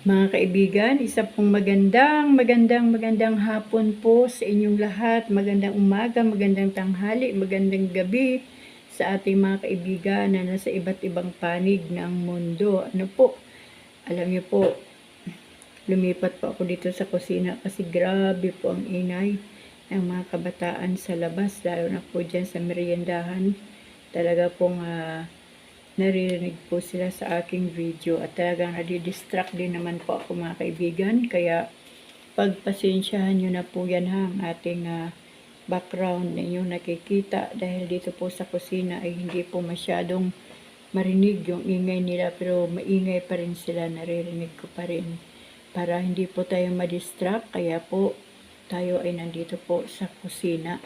Mga kaibigan, isa pong magandang hapon po sa inyong lahat. Magandang umaga, magandang tanghali, magandang gabi sa ating mga kaibigan na nasa iba't ibang panig ng mundo. Ano po, alam niyo po, lumipat po ako dito sa kusina kasi grabe po ang ingay ng mga kabataan sa labas, lalo na po dyan sa meriendahan. Talaga pong naririnig po sila sa aking video at talagang nadidistract din naman po ako mga kaibigan, kaya pagpasensyahan nyo na po yan ha, ang ating background na inyong nakikita dahil dito po sa kusina ay hindi po masyadong marinig yung ingay nila, pero maingay pa rin sila, naririnig ko pa rin para hindi po tayo madistract, kaya po tayo ay nandito po sa kusina.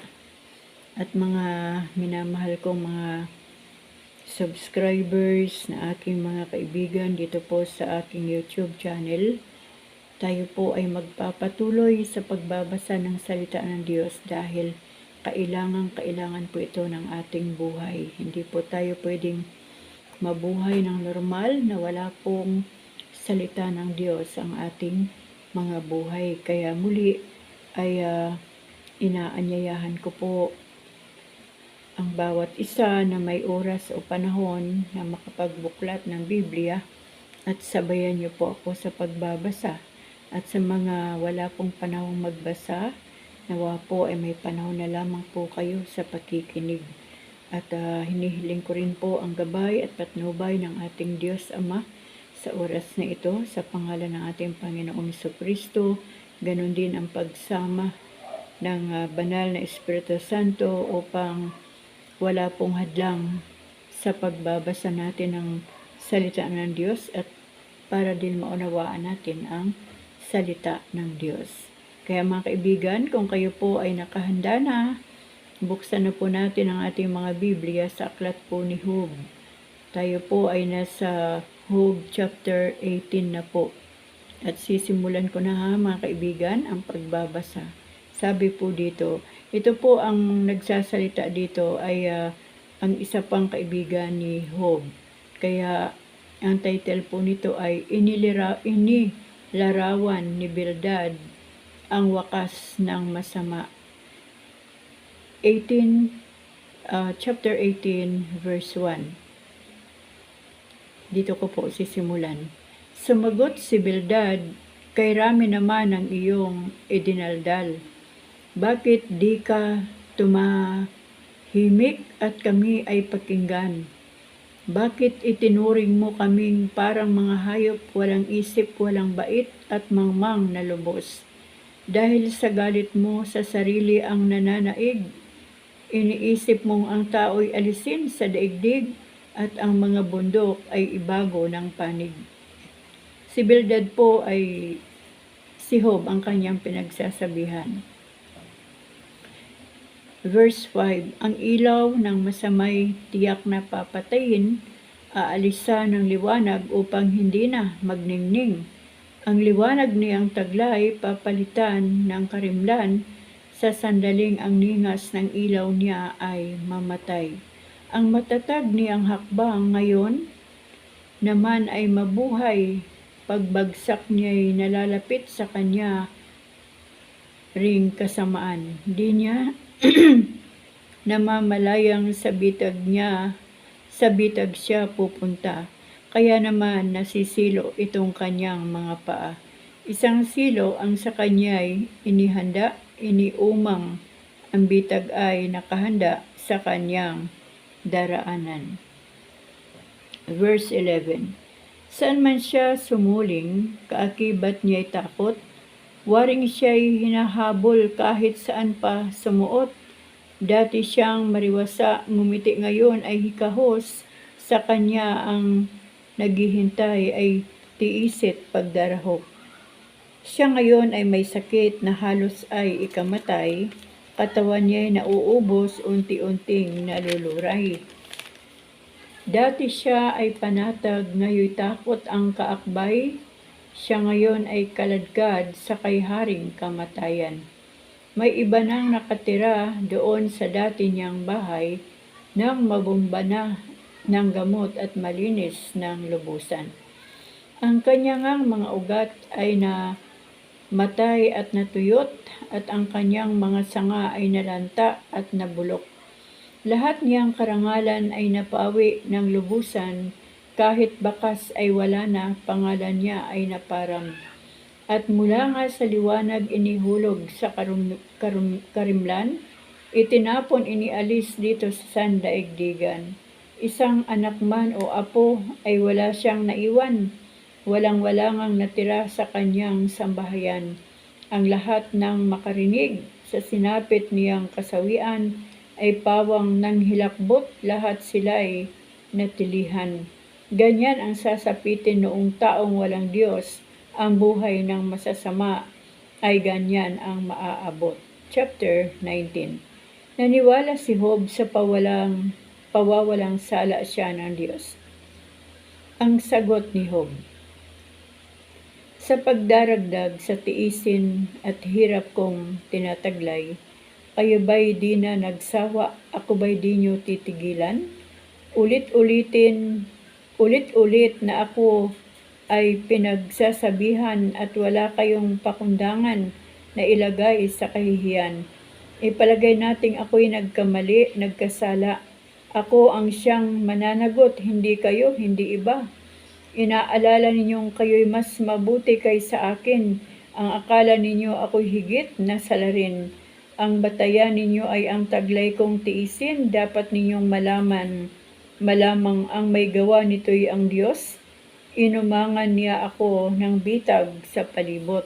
At mga minamahal kong mga subscribers na aking mga kaibigan dito po sa aking YouTube channel, tayo po ay magpapatuloy sa pagbabasa ng salita ng Diyos dahil kailangan po ito ng ating buhay. Hindi po tayo pwedeng mabuhay ng normal na wala pong salita ng Diyos ang ating mga buhay. Kaya muli ay inaanyayahan ko po ang bawat isa na may oras o panahon na makapagbuklat ng Biblia at sabayan niyo po ako sa pagbabasa. At sa mga wala pong panahong magbasa, nawa po ay may panahon na lamang po kayo sa pakikinig. At hinihiling ko rin po ang gabay at patnubay ng ating Diyos Ama sa oras na ito, sa pangalan ng ating Panginoong Jesucristo. Ganon din ang pagsama ng banal na Espiritu Santo upang wala pong hadlang sa pagbabasa natin ng salita ng Diyos at para din maunawaan natin ang salita ng Diyos. Kaya mga kaibigan, kung kayo po ay nakahanda na, buksan na po natin ang ating mga Biblia sa aklat po ni Job. Tayo po ay nasa Job chapter 18 na po. At sisimulan ko na ha mga kaibigan ang pagbabasa. Sabi po dito, ito po ang nagsasalita dito ay ang isa pang kaibigan ni Job. Kaya ang title po nito ay Inilarawan ni Bildad ang wakas ng masama. Chapter 18 verse 1. Dito ko po sisimulan. Sumagot si Bildad, kay rami naman ang iyong idinaldal. Bakit di ka tumahimik at kami ay pakinggan? Bakit itinuring mo kaming parang mga hayop, walang isip, walang bait at mangmang na lubos? Dahil sa galit mo sa sarili ang nananaig, iniisip mong ang tao'y alisin sa daigdig at ang mga bundok ay ibago ng panig. Si Bildad po ay si Job ang kanyang pinagsasabihan. Verse 5, ang ilaw ng masamay tiyak na papatayin, aalisan ng liwanag upang hindi na magningning. Ang liwanag niyang taglay papalitan ng karimlan, sa sandaling ang ningas ng ilaw niya ay mamatay. Ang matatag niyang hakbang ngayon naman ay mabuhay, pagbagsak niya'y nalalapit sa kanya ring kasamaan. Di niya namamalayang sa bitag siya pupunta. Kaya naman nasisilo itong kanyang mga paa. Isang silo ang sa kanya'y inihanda, iniumang. Ang bitag ay nakahanda sa kanyang daraanan. Verse 11. Saan man siya sumuling, kaakibat niya'y takot. Waring siya'y hinahabol kahit saan pa sumuot. Dati siyang mariwasa, ngumiti ngayon ay hikahos. Sa kanya ang naghihintay ay tiisit pagdarahok. Siya ngayon ay may sakit na halos ay ikamatay. Katawan niya'y nauubos, unti-unting naluluray. Dati siya ay panatag, ngayon takot ang kaakbay. Siya ngayon ay kaladkad sa kayharing kamatayan. May iba nang nakatira doon sa dati niyang bahay nang mabomba na ng gamot at malinis ng lubusan. Ang kanyang mga ugat ay namatay at natuyot, at ang kanyang mga sanga ay nalanta at nabulok. Lahat niyang karangalan ay napawi ng lubusan, kahit bakas ay wala na, pangalan niya ay naparam. At mula nga sa liwanag inihulog sa karimlan, itinapon inialis dito sa sandaigdigan. Isang anak man o apo ay wala siyang naiwan, walang-wala ngang natira sa kanyang sambahayan. Ang lahat ng makarinig sa sinapit niyang kasawian ay pawang nanghilakbot, lahat sila ay natilihan. Ganyan ang sasapitin noong taong walang Diyos, ang buhay ng masasama ay ganyan ang maaabot. Chapter 19. Naniwala si Job sa pawawalang sala siya ng Diyos. Ang sagot ni Job: sa pagdaragdag sa tiisin at hirap kong tinataglay, kayo ba'y di na nagsawa, ako ba'y di nyo titigilan? Ulit-ulit na ako ay pinagsasabihan at wala kayong pakundangan na ilagay sa kahihiyan. Ipalagay nating ako'y nagkamali, nagkasala. Ako ang siyang mananagot, hindi kayo, hindi iba. Inaalala ninyong kayo'y mas mabuti kaysa akin. Ang akala ninyo ako'y higit na salarin. Ang batayan ninyo ay ang taglay kong tiisin. Dapat ninyong malamang ang may gawa nito'y ang Diyos. Inumangan niya ako ng bitag sa palibot.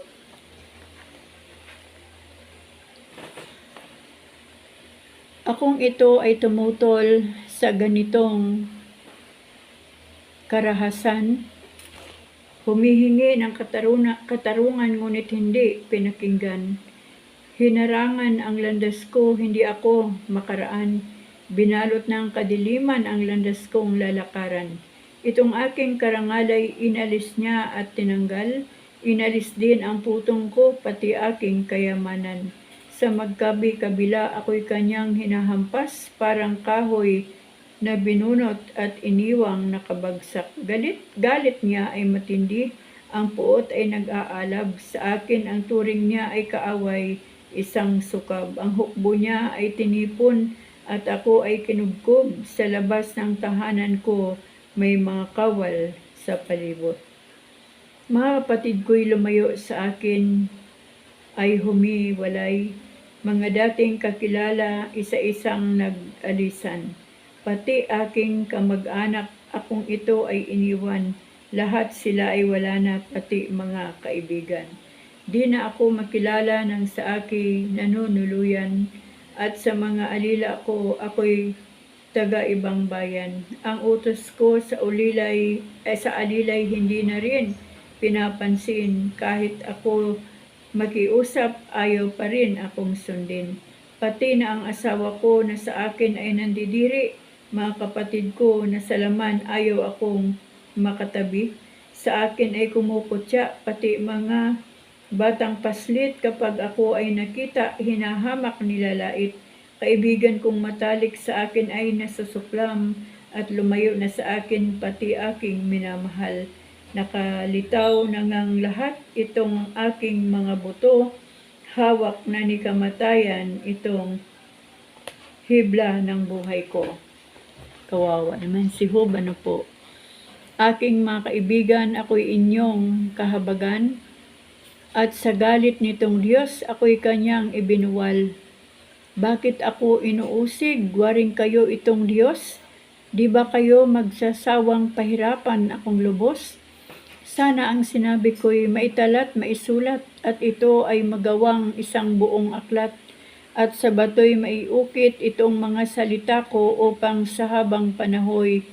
Akong ito ay tumutol sa ganitong karahasan, humihingi ng katarungan ngunit hindi pinakinggan. Hinarangan ang landas ko, hindi ako makaraan. Binalot ng kadiliman ang landas kong lalakaran. Itong aking karangalay inalis niya at tinanggal. Inalis din ang putong ko, pati aking kayamanan. Sa magkabi-kabila ako'y kanyang hinahampas, parang kahoy na binunot at iniwang nakabagsak. Galit niya ay matindi, ang puot ay nag-aalab. Sa akin ang turing niya ay kaaway, isang sukab. Ang hukbo niya ay tinipon at ako ay kinubkob. Sa labas ng tahanan ko may mga kawal sa palibot. Mga kapatid ko'y lumayo sa akin ay humiwalay. Mga dating kakilala, isa-isang nag-alisan. Pati aking kamag-anak, akong ito ay iniwan. Lahat sila ay wala na, pati mga kaibigan. Di na ako makilala ng sa aking nanunuluyan, at sa mga alila ko, ako'y taga-ibang bayan. Ang utos ko sa alilay hindi na rin pinapansin. Kahit ako makiusap, ayaw pa rin akong sundin. Pati na ang asawa ko na sa akin ay nandidiri, mga kapatid ko na sa laman ayaw akong makatabi. Sa akin ay kumukutya, pati mga batang paslit kapag ako ay nakita, hinahamak nilalait. Kaibigan kong matalik sa akin ay nasusuklam at lumayo na sa akin pati aking minamahal. Nakalitaw na ngang lahat itong aking mga buto, hawak na ni kamatayan itong hibla ng buhay ko. Kawawa naman si Job, ano po. Aking mga kaibigan, ako'y inyong kahabagan, at sa galit nitong Diyos, ako'y kanyang ibinuwal. Bakit ako inuusig? Waring kayo itong Diyos? Di ba kayo magsasawang pahirapan akong lubos? Sana ang sinabi ko'y maitalat, maisulat, at ito ay magawang isang buong aklat, at sa bato'y maiukit itong mga salita ko upang sa habang panahoy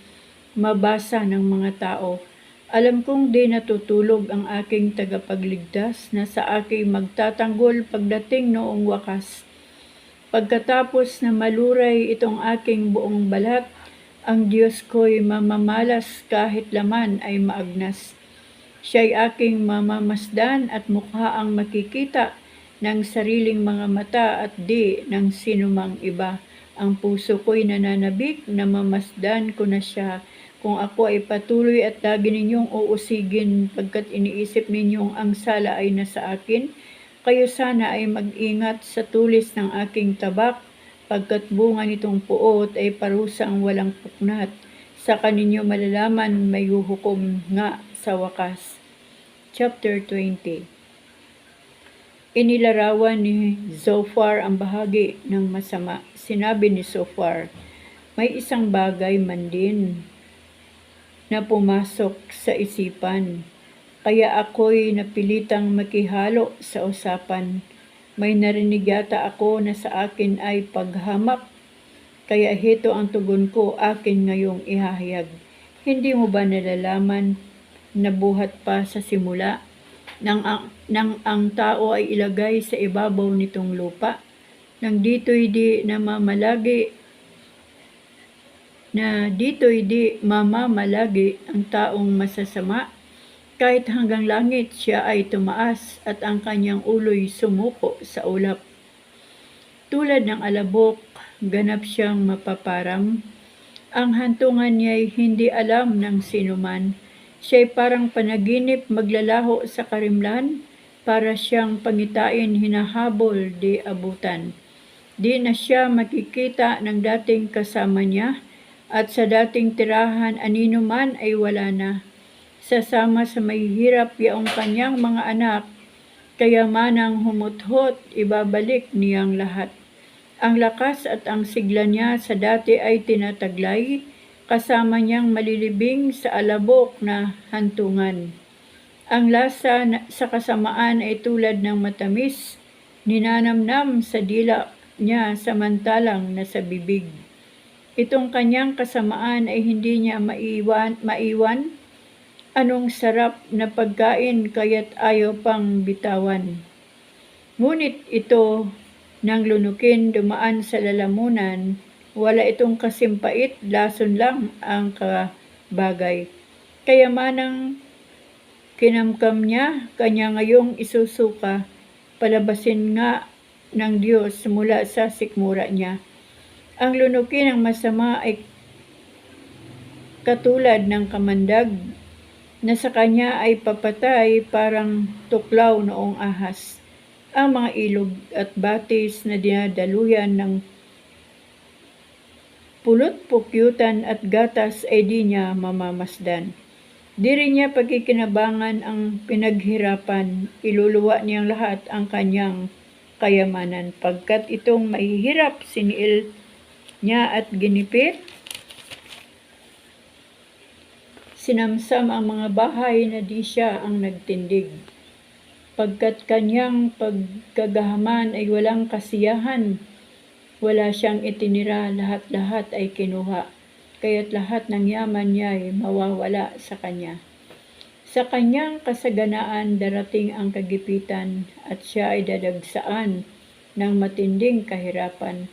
mabasa ng mga tao. Alam kong di natutulog ang aking tagapagligtas na sa aking magtatanggol pagdating noong wakas. Pagkatapos na maluray itong aking buong balat, ang Diyos ko'y mamamalas kahit laman ay maagnas. Siya'y aking mamamasdan at mukha ang makikita ng sariling mga mata at di ng sinumang iba. Ang puso ko'y nananabik, namamasdan ko na siya. Kung ako ay patuloy at lagi ninyong uusigin pagkat iniisip ninyong ang sala ay nasa akin, kayo sana ay mag-ingat sa tulis ng aking tabak, pagkat bunga nitong puot ay parusang walang puknat. Saka ninyo malalaman may huhukom nga sa wakas. Chapter 20. Inilarawan ni Zophar ang bahagi ng masama. Sinabi ni Zophar, may isang bagay man din na pumasok sa isipan, kaya ako'y napilitang makihalo sa usapan. May narinig yata ako na sa akin ay paghamak, kaya heto ang tugon ko akin ngayong ihahayag. Hindi mo ba nalalaman na buhat pa sa simula nang ang tao ay ilagay sa ibabaw nitong lupa, nang dito'y di mamamalagi ang taong masasama, kahit hanggang langit siya ay tumaas at ang kanyang ulo'y sumuko sa ulap. Tulad ng alabok, ganap siyang mapaparam. Ang hantungan niya'y hindi alam ng sinuman. Siya'y parang panaginip maglalaho sa karimlan, para siyang pangitain hinahabol di abutan. Di na siya makikita ng dating kasama niya, at sa dating tirahan anino man ay wala na. Sasama sa mahihirap yaong kanyang mga anak, kaya manang humuthot, ibabalik niyang lahat. Ang lakas at ang sigla niya sa dati ay tinataglay, kasama niyang malilibing sa alabok na hantungan. Ang lasa sa kasamaan ay tulad ng matamis, ninanamnam sa dila niya samantalang nasa bibig. Itong kanyang kasamaan ay hindi niya maiwan. Anong sarap na pagkain kaya't ayaw pang bitawan. Ngunit ito, nang lunukin dumaan sa lalamunan, wala itong kasimpait, lason lang ang kabagay. Kaya manang kinamkam niya, kanya ngayong isusuka, palabasin nga ng Diyos mula sa sikmura niya. Ang lunukin ng masama ay katulad ng kamandag, na sa kanya ay papatay parang tuklaw noong ahas. Ang mga ilog at batis na dinadaluyan ng pulot-pukyutan at gatas ay di niya mamamasdan. Di rin niya pagkikinabangan ang pinaghirapan, iluluwa niyang lahat ang kanyang kayamanan, pagkat itong mahihirap siniil niya at ginipit. Sinamsam ang mga bahay na di siya ang nagtindig. Pagkat kanyang pagkagahaman ay walang kasiyahan, wala siyang itinira, lahat-lahat ay kinuha, kaya't lahat ng yaman niya ay mawawala sa kanya. Sa kanyang kasaganaan darating ang kagipitan, at siya ay dadagsaan ng matinding kahirapan.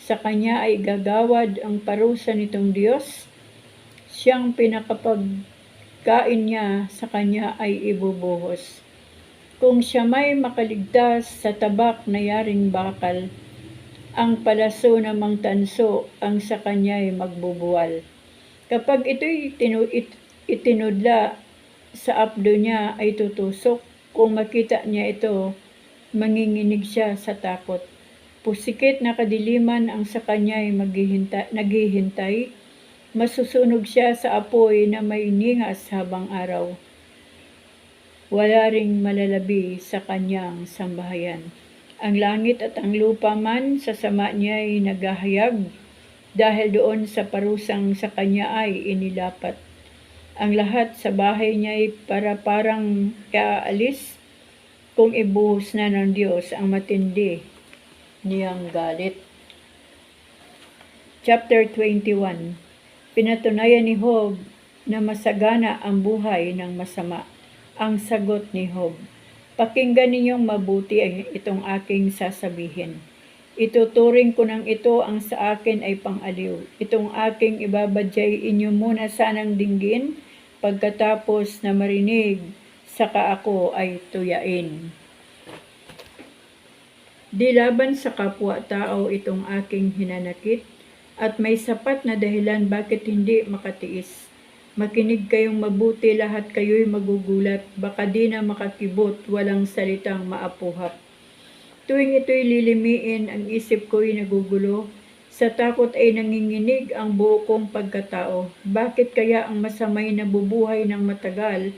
Sa kanya ay gagawad ang parusa nitong Diyos, siyang pinakapagkain niya sa kanya ay ibubuhos. Kung siya may makaligtas sa tabak na yaring bakal, ang palaso namang tanso ang sa kanya ay magbubuwal. Kapag ito'y itinudla sa apdo niya ay tutusok, kung makita niya ito, manginginig siya sa takot. Pusikit na kadiliman ang sa kanya ay naghihintay, masusunog siya sa apoy na may ningas habang araw. Wala ring malalabi sa kanyang sambahayan. Ang langit at ang lupa man sa sama niya ay naghahayag, dahil doon sa parusang sa kanya ay inilapat. Ang lahat sa bahay niya ay parang kaalis, kung ibuhos na ng Diyos ang matindi niyang galit. Chapter 21. Pinatunayan ni Job na masagana ang buhay ng masama. Ang sagot ni Job, pakinggan ninyong mabuti itong aking sasabihin. Ituturing ko ng ito ang sa akin ay pang-aliw. Itong aking ibabadyay inyo muna sanang dinggin, pagkatapos na marinig, saka ako ay tuyain. Di laban sa kapwa-tao itong aking hinanakit, at may sapat na dahilan bakit hindi makatiis. Makinig kayong mabuti, lahat kayo'y magugulat, baka di na makakibot, walang salitang maapuhap. Tuwing ito'y lilimiin, ang isip ko'y nagugulo. Sa takot ay nanginginig ang buo kong pagkatao. Bakit kaya ang masamay nabubuhay ng matagal?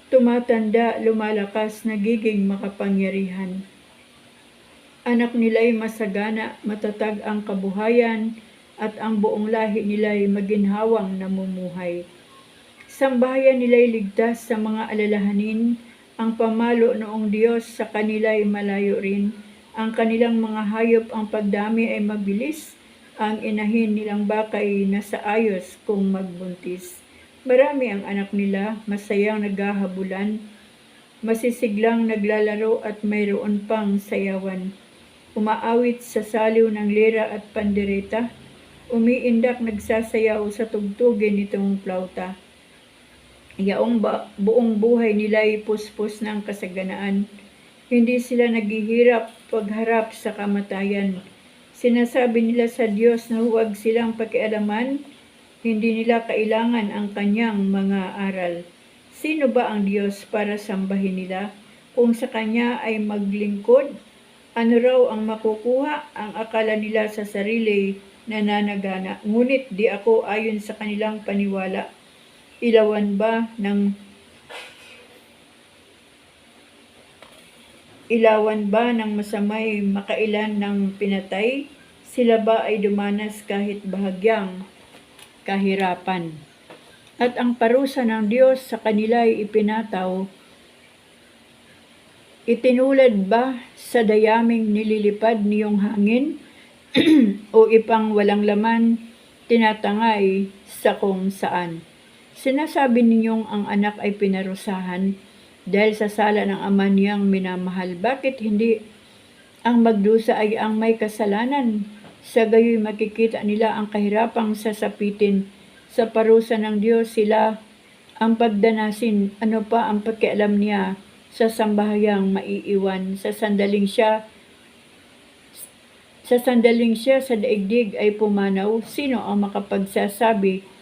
Tumatanda, lumalakas, nagiging makapangyarihan. Anak nila'y masagana, matatag ang kabuhayan, at ang buong lahi nila'y maginhawang namumuhay. Sambahayan nila'y ligtas sa mga alalahanin, ang pamalo noong Diyos sa kanila'y malayo rin. Ang kanilang mga hayop ang pagdami ay mabilis, ang inahin nilang bakay nasa ayos kung magbuntis. Marami ang anak nila, masayang naghahabulan, masisiglang naglalaro at mayroon pang sayawan. Umaawit sa saliw ng lira at pandereta, umiindak nagsasayaw sa tugtugin nitong flauta. Yaong buong buhay nila'y puspos ng kasaganaan. Hindi sila naghihirap pagharap sa kamatayan. Sinasabi nila sa Diyos na huwag silang pakialaman, hindi nila kailangan ang kanyang mga aral. Sino ba ang Diyos para sambahin nila? Kung sa kanya ay maglingkod, ano raw ang makukuha? Ang akala nila sa sarili nananagana. Ngunit di ako ayon sa kanilang paniwala. Ilawan ba ng masamay makailan ng pinatay? Sila ba ay dumanas kahit bahagyang kahirapan? At ang parusa ng Diyos sa kanila ay ipinataw, itinulad ba sa dayaming nililipad niyong hangin? O ipang walang laman, tinatangay sa kung saan? Sinasabi ninyong ang anak ay pinarusahan dahil sa sala ng ama niyang minamahal. Bakit hindi ang magdusa ay ang may kasalanan? Sa gayoy makikita nila ang kahirapang sasapitin. Sa parusa ng Diyos sila ang pagdanasin. Ano pa ang pakialam niya sa sambahayang maiiwan? Sa sandaling siya sa daigdig ay pumanaw. Sino ang makapagsasabi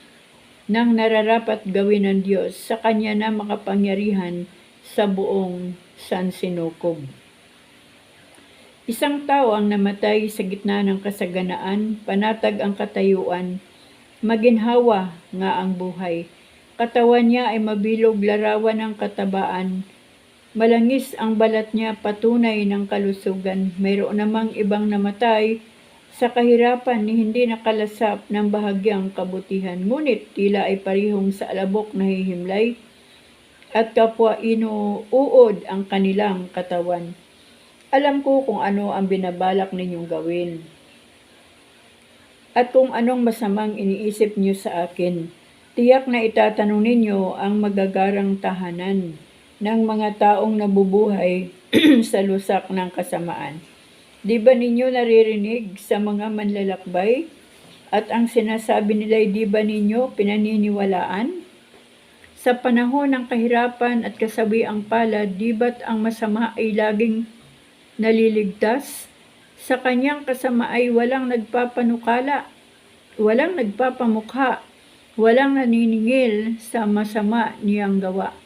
ng nararapat gawin ng Diyos? Sa kanya na makapangyarihan sa buong sansinukob. Isang tao ang namatay sa gitna ng kasaganaan, panatag ang katayuan, maginhawa nga ang buhay. Katawan niya ay mabilog, larawan ng katabaan, malangis ang balat niya, patunay ng kalusugan. Mayroon namang ibang namatay sa kahirapan ni hindi nakalasap ng bahagyang kabutihan. Ngunit tila ay parihong sa alabok na hihimlay at kapwa inuud ang kanilang katawan. Alam ko kung ano ang binabalak ninyong gawin at kung anong masamang iniisip niyo sa akin. Tiyak na itatanong ninyo ang magagarang tahanan ng mga taong nabubuhay sa lusak ng kasamaan. Di ba ninyo naririnig sa mga manlalakbay? At ang sinasabi nila'y di ba ninyo pinaniniwalaan? Sa panahon ng kahirapan at kasawiang palad, di ba't ang masama ay laging naliligtas? Sa kanyang kasama ay walang nagpapanukala, walang nagpapamukha, walang naniningil sa masama niyang gawa.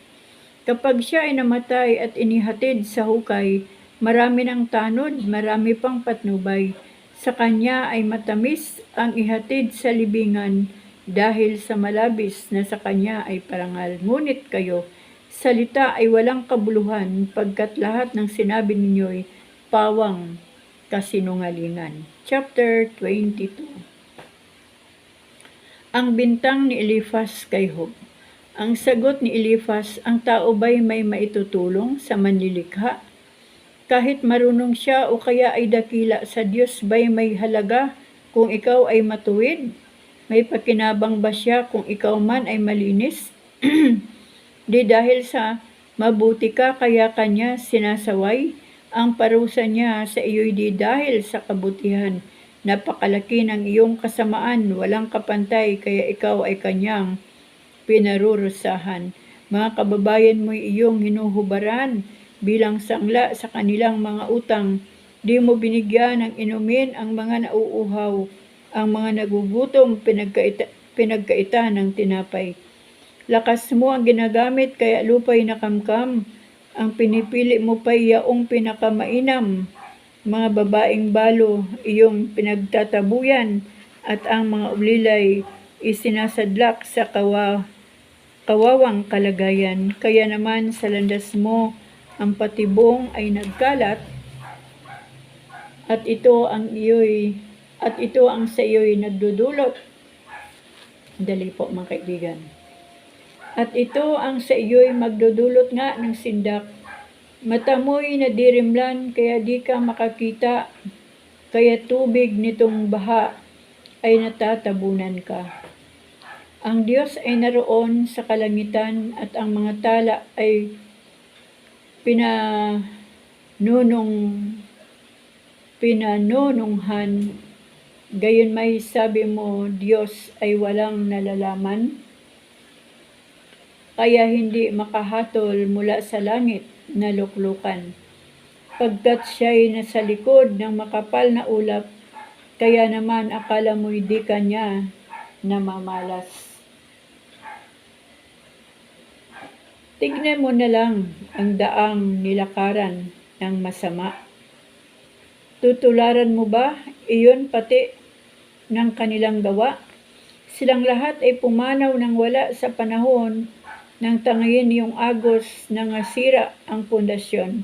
Kapag siya ay namatay at inihatid sa hukay, marami ng tanod, marami pang patnubay. Sa kanya ay matamis ang ihatid sa libingan dahil sa malabis na sa kanya ay parangal. Ngunit kayo, salita ay walang kabuluhan pagkat lahat ng sinabi ninyo'y pawang kasinungalingan. Chapter 22. Ang bintang ni Eliphaz kay Job. Ang sagot ni Eliphaz, ang tao ba'y may maitutulong sa manlilikha? Kahit marunong siya o kaya ay dakila, sa Diyos ba'y may halaga kung ikaw ay matuwid? May pakinabang ba siya kung ikaw man ay malinis? Di dahil sa mabuti ka kaya kanya sinasaway? Ang parusa niya sa iyo'y di dahil sa kabutihan. Napakalaki ng iyong kasamaan, walang kapantay, kaya ikaw ay kanyang pinarurusahan. Mga kababayan mo'y iyong hinuhubaran bilang sangla sa kanilang mga utang. Di mo binigyan ng inumin ang mga nauuhaw, ang mga nagugutom pinagkaita ng tinapay. Lakas mo ang ginagamit kaya lupa'y nakamkam. Ang pinipili mo pa'y yaong pinakamainam. Mga babaeng balo, iyong pinagtatabuyan, at ang mga ulilay isinasadlak sa kawawang kalagayan. Kaya naman sa landas mo, ang patibong ay nagkalat, at ito ang sa iyo'y nagdudulot. Dali po mga kaibigan. At ito ang sa iyo'y magdudulot nga ng sindak. Mata mo'y nadirimlan kaya di ka makakita, kaya tubig nitong baha ay natatabunan ka. Ang Diyos ay naroon sa kalangitan at ang mga tala ay pinanununghan. Gayon may sabi mo, Diyos ay walang nalalaman, kaya hindi makahatol mula sa langit na luklukan. Pagkat siya'y nasa likod ng makapal na ulap, kaya naman akala mo'y di kanya namamalas. Tignan mo na lang ang daang nilakaran ng masama. Tutularan mo ba iyon pati ng kanilang gawa? Silang lahat ay pumanaw ng wala sa panahon ng tangayin yung agos na nasira ang pundasyon.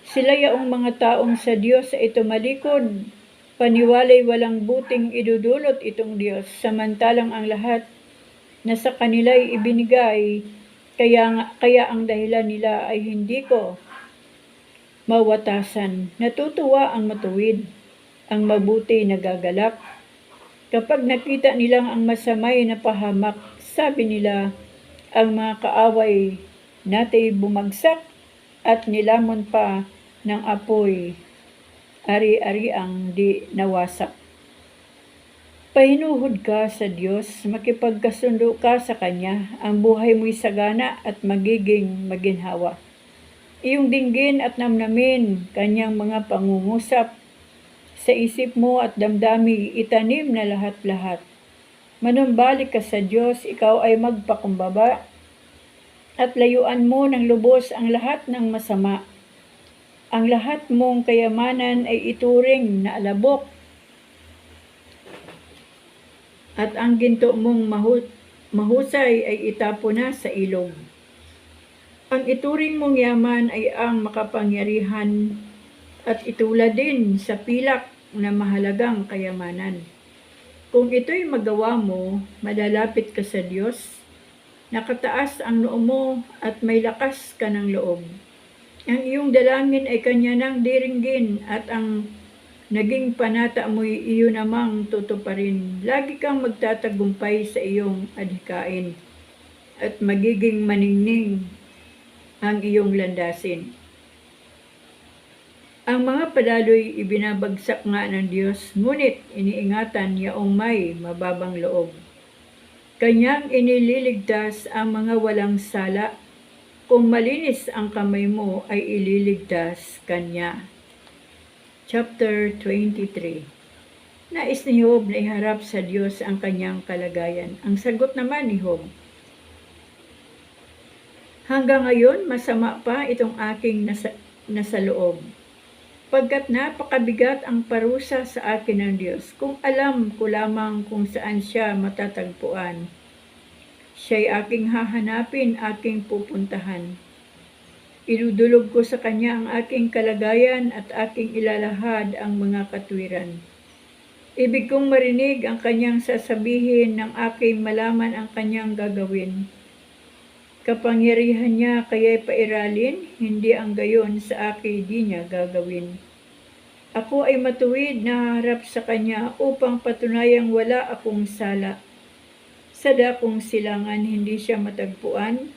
Sila yaong mga taong sa Diyos ay tumalikod, paniwalay walang buting idudulot itong Diyos, samantalang ang lahat na sa kanila'y ibinigay, kaya ang dahilan nila ay hindi ko mawatasan. Natutuwa ang matuwid, ang mabuti nagagalak. Kapag nakita nilang ang masamay na pahamak, sabi nila, ang mga kaaway natay bumagsak at nilamon pa ng apoy, ari-ari ang di nawasak. Pahinuhod ka sa Diyos, makipagkasundo ka sa Kanya, ang buhay mo'y sagana at magiging maginhawa. Iyong dinggin at namnamin Kanyang mga pangungusap, sa isip mo at damdami itanim na lahat-lahat. Manumbalik ka sa Diyos, ikaw ay magpakumbaba, at layuan mo ng lubos ang lahat ng masama. Ang lahat mong kayamanan ay ituring na alabok, at ang ginto mong mahusay ay itapo na sa ilog. Ang ituring mong yaman ay ang makapangyarihan at itulad din sa pilak na mahalagang kayamanan. Kung ito'y magawa mo, malalapit ka sa Diyos, nakataas ang noo mo at may lakas ka ng loob. Ang iyong dalangin ay Kanya nang diringgin at ang naging panata mo'y iyo namang tutuparin. Lagi kang magtatagumpay sa iyong adhikain at magiging maningning ang iyong landasin. Ang mga padalo'y ibinabagsak nga ng Diyos, ngunit iniingatan yaong may mababang loob. Kanyang inililigtas ang mga walang sala. Kung malinis ang kamay mo, ay ililigtas Kanya. Chapter 23. Nais ni Job na iharap sa Diyos ang kanyang kalagayan. Ang sagot naman ni Job, hanggang ngayon, masama pa itong aking nasa loob. Pagkat napakabigat ang parusa sa akin ng Diyos, kung alam ko lamang kung saan siya matatagpuan, siya'y aking hahanapin, aking pupuntahan. Idudulog ko sa Kanya ang aking kalagayan at aking ilalahad ang mga katwiran. Ibig kong marinig ang Kanyang sasabihin, ng aking malaman ang Kanyang gagawin. Kapangyarihan niya kaya'y pairalin, hindi ang gayon sa akin di niya gagawin. Ako ay matuwid na harap sa Kanya upang patunayang wala akong sala. Sa dakong silangan hindi siya matagpuan,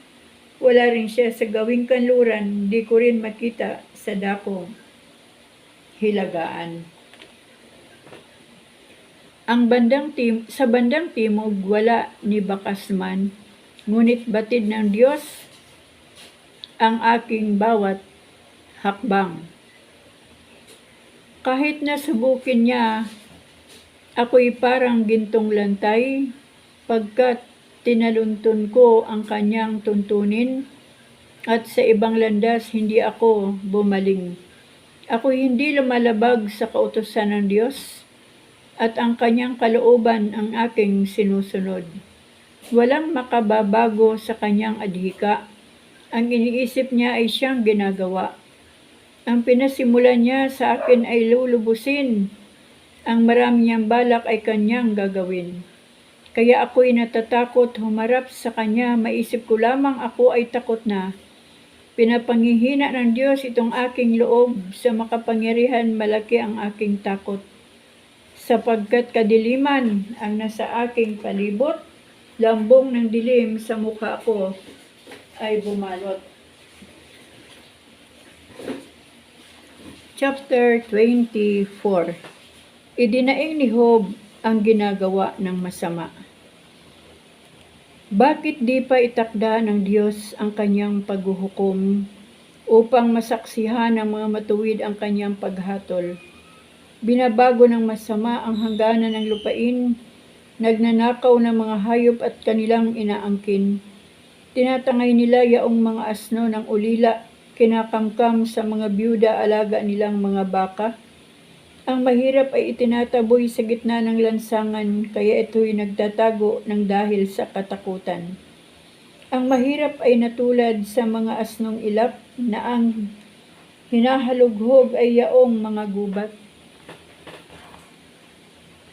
wala rin siya sa gawing kanluran, di ko rin makita sa dakong hilagaan. Sa bandang timog wala ni bakas man, ngunit batid ng Diyos ang aking bawat hakbang. Kahit nasubukin niya, ako'y parang gintong lantay, pagkat Tinaluntun ko ang kanyang tuntunin, at sa ibang landas hindi ako bumaling. Ako hindi lumalabag sa kautusan ng Diyos, at ang kanyang kalooban ang aking sinusunod. Walang makababago sa kanyang adhika. Ang iniisip niya ay siyang ginagawa. Ang pinasimulan niya sa akin ay lulubusin. Ang marami niyang balak ay kanyang gagawin. Kaya ako'y natatakot humarap sa kanya, maisip ko lamang ako ay takot na. Pinapangihina ng Diyos itong aking loob, sa makapangyarihan malaki ang aking takot. Sapagkat kadiliman ang nasa aking palibot, lambong ng dilim sa mukha ko ay bumalot. Chapter 24. Idinaing ni Job ang ginagawa ng masama. Bakit di pa itakda ng Diyos ang kanyang paghuhukom upang masaksihan ng mga matuwid ang kanyang paghatol? Binabago ng masama ang hangganan ng lupain, nagnanakaw ng mga hayop at kanilang inaangkin. Tinatangay nila yaong mga asno ng ulila, kinakamkam sa mga byuda alaga nilang mga baka. Ang mahirap ay itinataboy sa gitna ng lansangan, kaya ito'y nagtatago ng dahil sa katakutan. Ang mahirap ay natulad sa mga asnong ilap, na ang hinahalughog ay yaong mga gubat.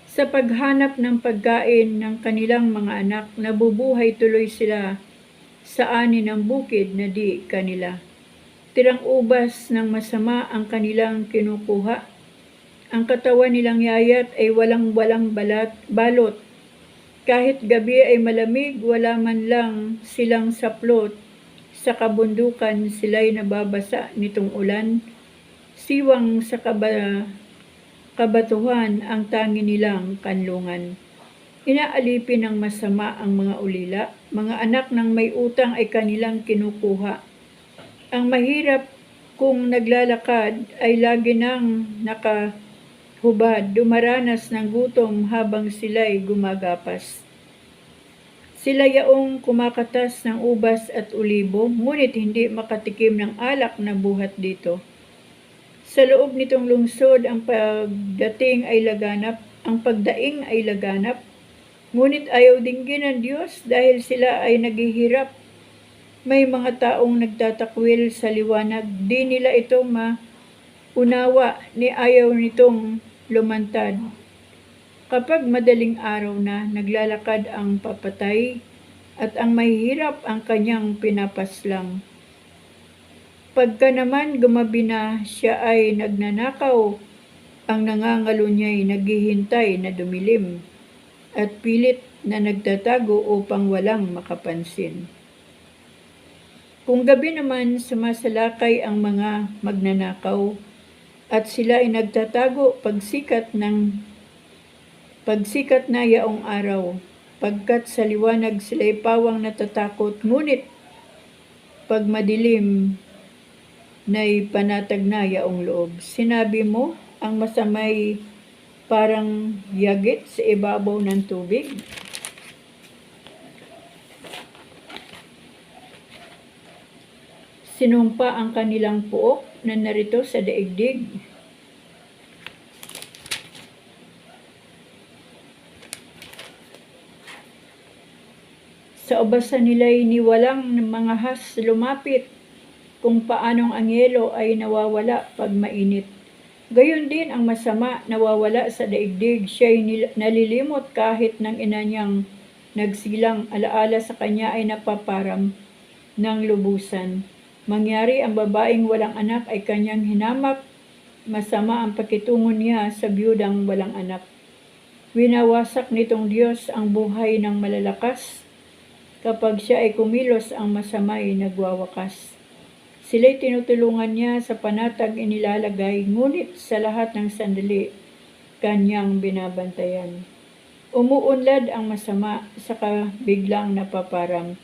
Sa paghanap ng pagkain ng kanilang mga anak, nabubuhay tuloy sila sa ani ng bukid na di kanila. Tirang ubas ng masama ang kanilang kinukuha. Ang katawan nilang yayat ay walang-walang balot. Kahit gabi ay malamig, wala man lang silang saplot. Sa kabundukan sila'y nababasa nitong ulan. Siwang sa kabatuhan ang tangi nilang kanlungan. Inaalipin ng masama ang mga ulila. Mga anak ng may utang ay kanilang kinukuha. Ang mahirap kung naglalakad ay lagi nang nakahubad, dumaranas ng gutom habang sila'y gumagapas. Sila yaong kumakatas ng ubas at ulibo, ngunit hindi makatikim ng alak na buhat dito. Sa loob nitong lungsod ang pagdaing ay laganap, ngunit ayaw dinggin ng Diyos dahil sila ay naghihirap. May mga taong nagtatakwil sa liwanag, di nila ito maunawa, ni ayaw nitong lumantad. Kapag madaling araw na, naglalakad ang papatay, at ang mahihirap ang kanyang pinapaslang. Pagka naman gumabi na, siya ay nagnanakaw, ang nangangalo niya'y naghihintay na dumilim, at pilit na nagtatago upang walang makapansin. Kung gabi naman sumasalakay ang mga magnanakaw, at sila ay nagtatago pagsikat na yaong araw, pagkat sa liwanag sila'y pawang natatakot, ngunit pag madilim na'y panatag na yaong loob. Sinabi mo, ang masamay parang yagit sa ibabaw ng tubig. Sinumpa ang kanilang puok na narito sa daigdig. Sa ubasan nila'y niwalang mga has lumapit, kung paanong ang yelo ay nawawala pag mainit. Gayon din ang masama nawawala sa daigdig, siya'y nalilimot kahit ng ina niyang nagsilang, alaala sa kanya ay napaparam ng lubusan. Mangyari ang babaeng walang anak ay kanyang hinamak, masama ang pakitungo niya sa biyudang walang anak. Winawasak nitong Diyos ang buhay ng malalakas, kapag siya ay kumilos ang masama'y nagwawakas. Sila'y tinutulungan niya sa panatag inilalagay, ngunit sa lahat ng sandali, kanyang binabantayan. Umuunlad ang masama, saka biglang napaparam.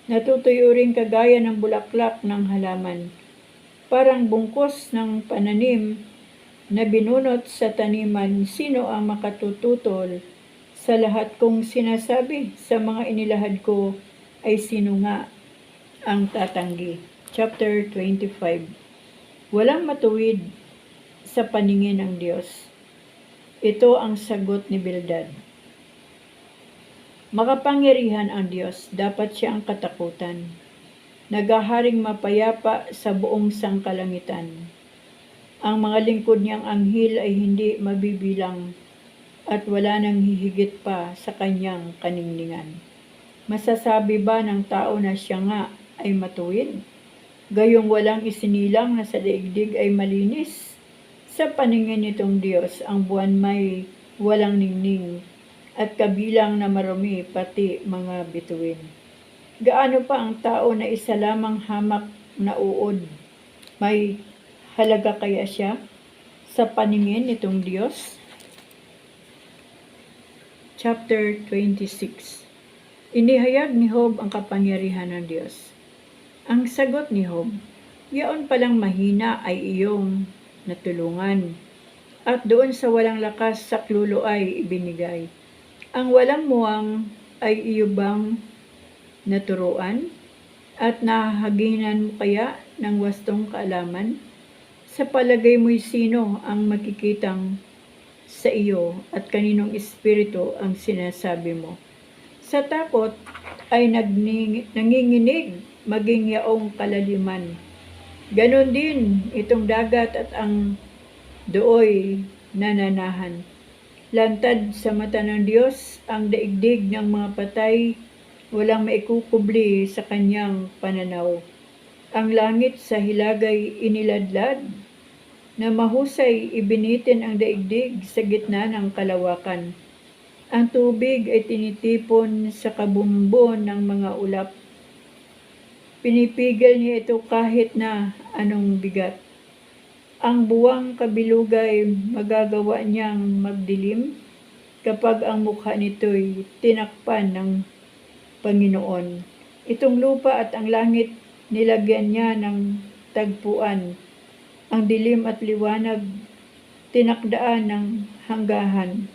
Natutuyo rin kagaya ng bulaklak ng halaman. Parang bungkos ng pananim na binunot sa taniman, sino ang makatututol sa lahat kong sinasabi, sa mga inilahad ko ay sino nga ang tatanggi? Chapter 25. Walang matuwid sa paningin ng Diyos. Ito ang sagot ni Bildad. Makapangyarihan ang Diyos, dapat siya ang katakutan. Naghaharing mapayapa sa buong sangkalangitan. Ang mga lingkod niyang anghel ay hindi mabibilang at wala nang hihigit pa sa kanyang kaningningan. Masasabi ba ng tao na siya nga ay matuwid? Gayong walang isinilang na sa daigdig ay malinis. Sa paningin nitong Diyos, ang buwan may walang ningning at kabilang na marumi pati mga bituin. Gaano pa ang tao na isa lamang hamak na uod? May halaga kaya siya sa paningin nitong Diyos? Chapter 26. Inihayag ni Job ang kapangyarihan ng Diyos. Ang sagot ni Job, yaon palang mahina ay iyong natulungan, at doon sa walang lakas saklulo ay ibinigay. Ang walang muwang ay iyo bang naturuan? At nahahaginan mo kaya ng wastong kaalaman? Sa palagay mo'y sino ang makikitang sa iyo at kaninong espiritu ang sinasabi mo? Sa takot ay nanginginig maging yaong kalaliman. Ganon din itong dagat at ang dooy nananahan. Lantad sa mata ng Diyos ang daigdig ng mga patay, walang maikukubli sa kanyang pananaw. Ang langit sa hilagay iniladlad, na mahusay ibinitin ang daigdig sa gitna ng kalawakan. Ang tubig ay tinitipon sa kabumbon ng mga ulap. Pinipigil niya ito kahit na anong bigat. Ang buwang kabilugay magagawa niyang magdilim kapag ang mukha nito'y tinakpan ng Panginoon. Itong lupa at ang langit nilagyan niya ng tagpuan. Ang dilim at liwanag tinakdaan ng hanggahan.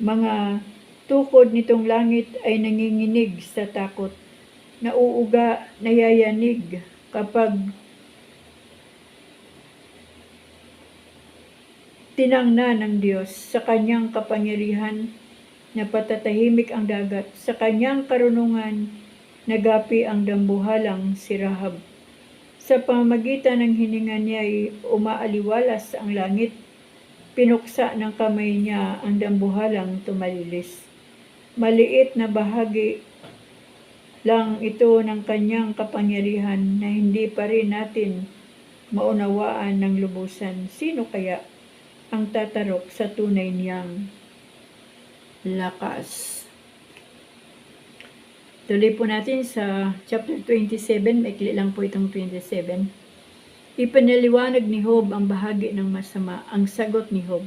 Mga tukod nitong langit ay nanginginig sa takot. Nauuga, nayayanig kapag tinangna ng Diyos sa kanyang kapangyarihan na patatahimik ang dagat. Sa kanyang karunungan, nagapi ang dambuhalang si Rahab. Sa pamamagitan ng hininga niya ay umaaliwalas ang langit. Pinuksa ng kamay niya ang dambuhalang tumalilis. Maliit na bahagi lang ito ng kanyang kapangyarihan na hindi pa rin natin maunawaan ng lubusan. Sino kaya ang tatarok sa tunay niyang lakas? Tuloy po natin sa chapter 27, maikli lang po itong 27. Ipinaliwanag ni Job ang bahagi ng masama, ang sagot ni Job.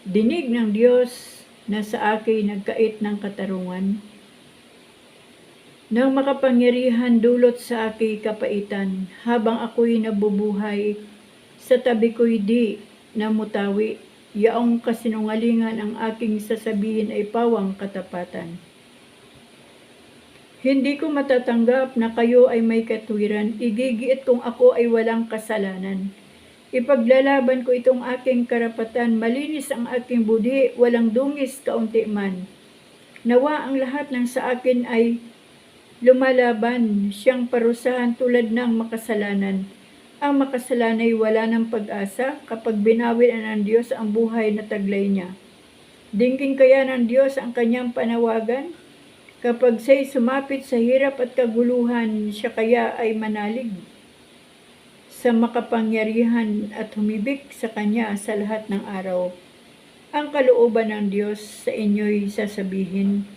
Dinig ng Diyos na sa akin nagkait ng katarungan, nang makapangyarihan dulot sa akin kapaitan, habang ako'y nabubuhay, sa tabi ko'y di namutawi, yaong kasinungalingan ang aking sasabihin ay pawang katapatan. Hindi ko matatanggap na kayo ay may katwiran. Igigiit kung ako ay walang kasalanan. Ipaglalaban ko itong aking karapatan. Malinis ang aking budi, walang dungis kaunti man. Nawa ang lahat ng sa akin ay lumalaban, siyang parusahan tulad ng makasalanan. Ang makasalanay wala ng pag-asa kapag binawin ng Diyos ang buhay na taglay niya. Dinggin kaya ng Diyos ang kanyang panawagan? Kapag siya'y sumapit sa hirap at kaguluhan, siya kaya ay manalig sa makapangyarihan at humibik sa kanya sa lahat ng araw. Ang kalooban ng Diyos sa inyo'y sasabihin,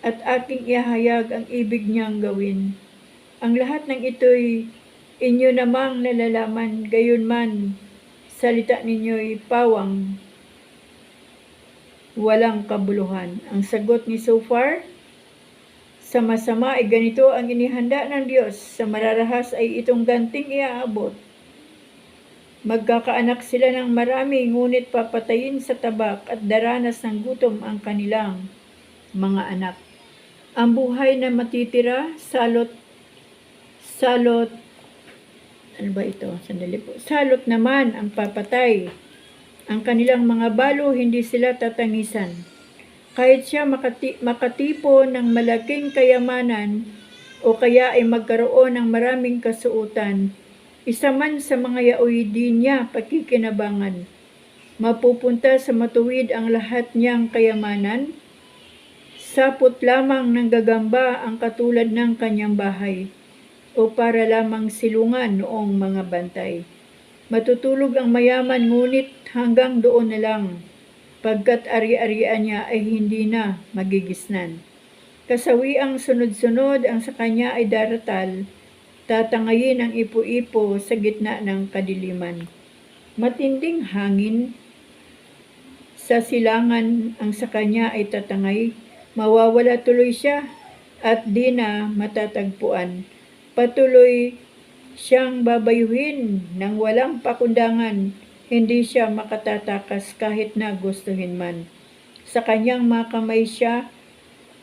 at aking ihahayag ang ibig niyang gawin. Ang lahat ng ito'y inyo namang nalalaman, gayon man salita ninyo'y pawang walang kabuluhan. Ang sagot ni Zophar, sa masama ay ganito ang inihanda ng Diyos, sa mararahas ay itong ganting iaabot. Magkakaanak sila ng marami, ngunit papatayin sa tabak at daranas ng gutom ang kanilang mga anak. Ang buhay na matitira, salot, ano ba ito? Sandali po. Salot naman ang papatay. Ang kanilang mga balo, hindi sila tatangisan. Kahit siya makatipo ng malaking kayamanan o kaya ay magkaroon ng maraming kasuotan, isa man sa mga yaoy di niya pakikinabangan. Mapupunta sa matuwid ang lahat niyang kayamanan. Sapot lamang ng gagamba ang katulad ng kanyang bahay, o para lamang silungan noong mga bantay. Matutulog ang mayaman, ngunit hanggang doon na lang, pagkat ari-arian niya ay hindi na magigisnan. Kasawi ang sunod-sunod, ang sa kanya ay daratal, tatangayin ang ipo-ipo sa gitna ng kadiliman. Matinding hangin sa silangan ang sa kanya ay tatangay, mawawala tuloy siya at di na matatagpuan. Patuloy siyang babayuhin ng walang pakundangan, hindi siya makatatakas kahit na gustuhin man. Sa kanyang mga kamay siya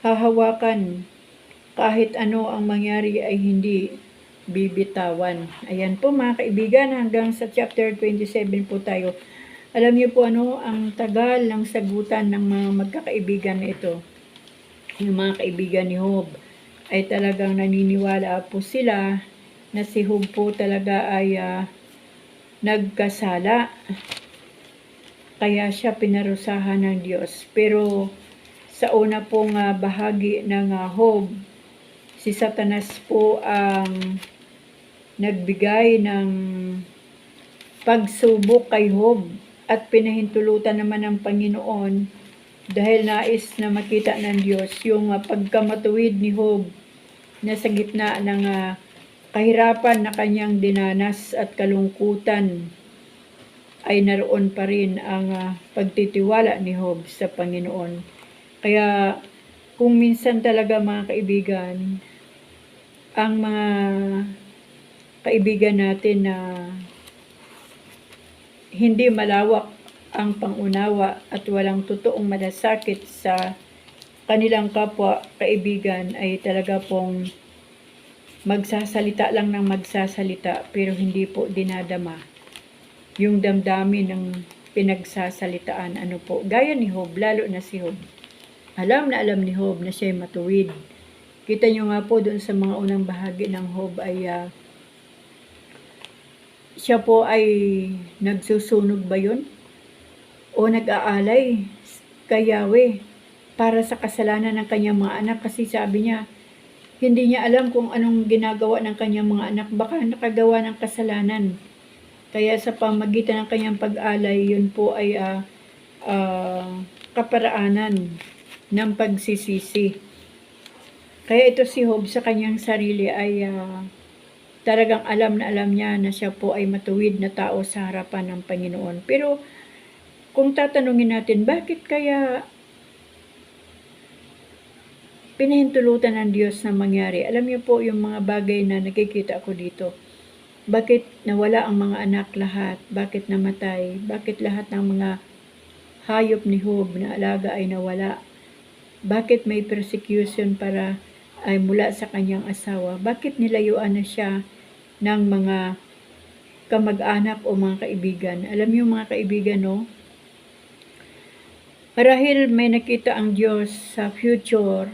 hahawakan, kahit ano ang mangyari ay hindi bibitawan. Ayan po mga kaibigan, hanggang sa chapter 27 po tayo. Alam niyo po ang tagal ng sagutan ng mga magkakaibigan na ito. Yung mga kaibigan ni Job ay talagang naniniwala po sila na si Job po talaga ay nagkasala. Kaya siya pinarusahan ng Diyos. Pero sa una pong bahagi ng Job, si Satanas po ang nagbigay ng pagsubok kay Job at pinahintulutan naman ng Panginoon dahil nais na makita ng Diyos yung pagkamatuwid ni Job na sa gitna ng kahirapan na kanyang dinanas at kalungkutan ay naroon pa rin ang pagtitiwala ni Job sa Panginoon. Kaya kung minsan talaga mga kaibigan, ang mga kaibigan natin na hindi malawak ang pangunawa at walang totoong malasakit sa kanilang kapwa kaibigan ay talaga pong magsasalita lang ng magsasalita pero hindi po dinadama yung damdamin ng pinagsasalitaan. Gaya ni Job, lalo na si Job. Alam na alam ni Job na siya'y matuwid. Kita nyo nga po doon sa mga unang bahagi ng Job ay siya po ay nagsusunog ba yun? O nag-aalay kay Yahweh para sa kasalanan ng kanyang mga anak, kasi sabi niya, hindi niya alam kung anong ginagawa ng kanyang mga anak, baka nakagawa ng kasalanan. Kaya sa pamagitan ng kanyang pag-alay, yun po ay kaparaanan ng pagsisisi. Kaya ito si Job sa kanyang sarili ay talagang alam na alam niya na siya po ay matuwid na tao sa harapan ng Panginoon. Pero kung tatanungin natin, bakit kaya pinahintulutan ng Diyos na mangyari? Alam niyo po yung mga bagay na nakikita ko dito. Bakit nawala ang mga anak lahat? Bakit namatay? Bakit lahat ng mga hayop ni Job na alaga ay nawala? Bakit may persecution para ay mula sa kanyang asawa? Bakit nilayuan na siya ng mga kamag-anak o mga kaibigan? Alam niyo mga kaibigan, no? Marahil may nakita ang Diyos sa future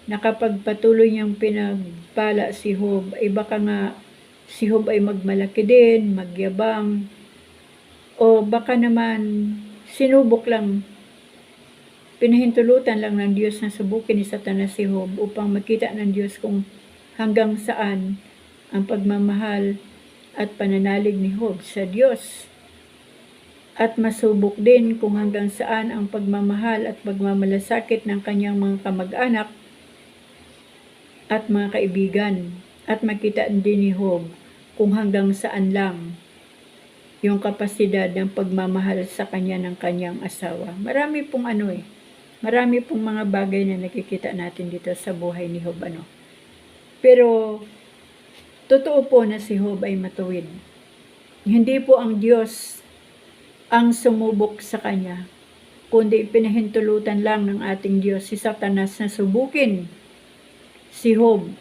na kapag patuloy niyang pinagpala si Job, ay baka nga si Job ay magmalaki din, magyabang, o baka naman sinubok lang, pinahintulutan lang ng Diyos na subukin ni Satanas si Job upang makita ng Diyos kung hanggang saan ang pagmamahal at pananalig ni Job sa Diyos. At masubok din kung hanggang saan ang pagmamahal at pagmamalasakit ng kanyang mga kamag-anak at mga kaibigan. At makita din ni Job kung hanggang saan lang yung kapasidad ng pagmamahal sa kanya ng kanyang asawa. Marami pong marami pong mga bagay na nakikita natin dito sa buhay ni Job. Pero totoo po na si Job ay matuwid. Hindi po ang Diyos ang sumubok sa kanya, kundi pinahintulutan lang ng ating Diyos si Satanas na subukin si Job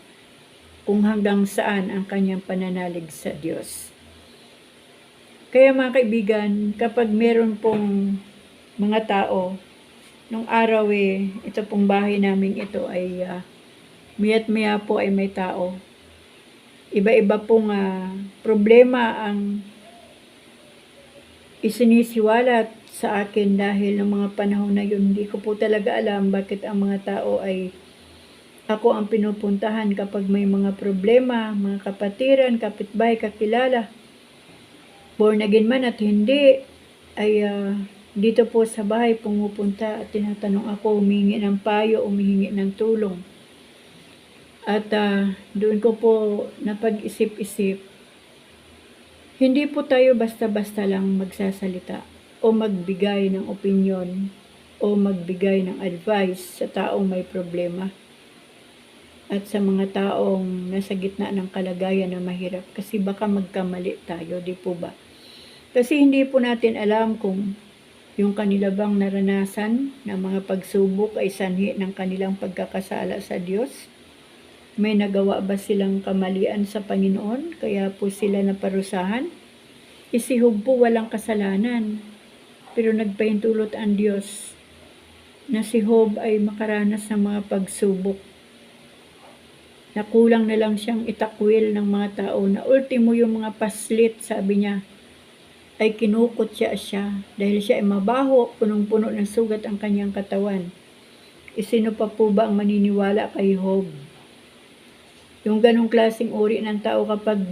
kung hanggang saan ang kanyang pananalig sa Diyos. Kaya mga kaibigan, kapag meron pong mga tao, nung araw ito pong bahay namin ito ay miya't maya po ay may tao. Iba-iba pong problema ang isinisiwalat sa akin dahil ng mga panahon na yun, hindi ko po talaga alam bakit ang mga tao ay ako ang pinupuntahan kapag may mga problema, mga kapatiran, kapitbahay, kakilala. Born again man at hindi, ay dito po sa bahay pumupunta at tinatanong ako, humingi ng payo, humihingi ng tulong. At doon ko po napag-isip-isip, hindi po tayo basta-basta lang magsasalita o magbigay ng opinyon o magbigay ng advice sa taong may problema at sa mga taong nasa gitna ng kalagayan na mahirap, kasi baka magkamali tayo, di po ba? Kasi hindi po natin alam kung yung kanila bang naranasan na mga pagsubok ay sanhi ng kanilang pagkakasala sa Diyos. May nagawa ba silang kamalian sa Panginoon kaya po sila naparusahan? Si Job po walang kasalanan, pero nagpahintulot ang Diyos na si Job ay makaranas ng mga pagsubok. Nakulang na lang siyang itakwil ng mga tao na ultimo yung mga paslit, sabi niya, ay kinukutya siya dahil siya ay mabaho, punong-puno ng sugat ang kanyang katawan. Sino pa po ba ang maniniwala kay Job? Yung ganong klaseng uri ng tao kapag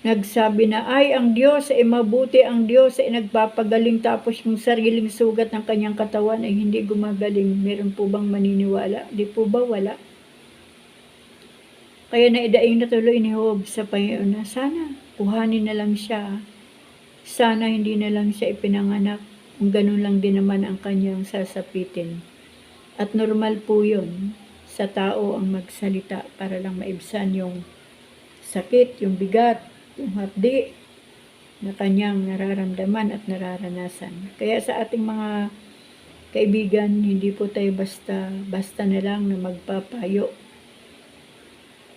nagsabi na, ay ang Diyos ay mabuti, ang Diyos ay nagpapagaling, tapos yung sariling sugat ng kanyang katawan ay hindi gumagaling, meron po bang maniniwala? Di po ba? Wala. Kaya naidaing natuloy ni Job sa Panginoon na sana kuhanin na lang siya. Sana hindi na lang siya ipinanganak. Kung ganun lang din naman ang kanyang sasapitin. At normal po yun sa tao ang magsalita para lang maibsan yung sakit, yung bigat, yung hapdi na kanyang nararamdaman at nararanasan. Kaya sa ating mga kaibigan, hindi po tayo basta na lang na magpapayo.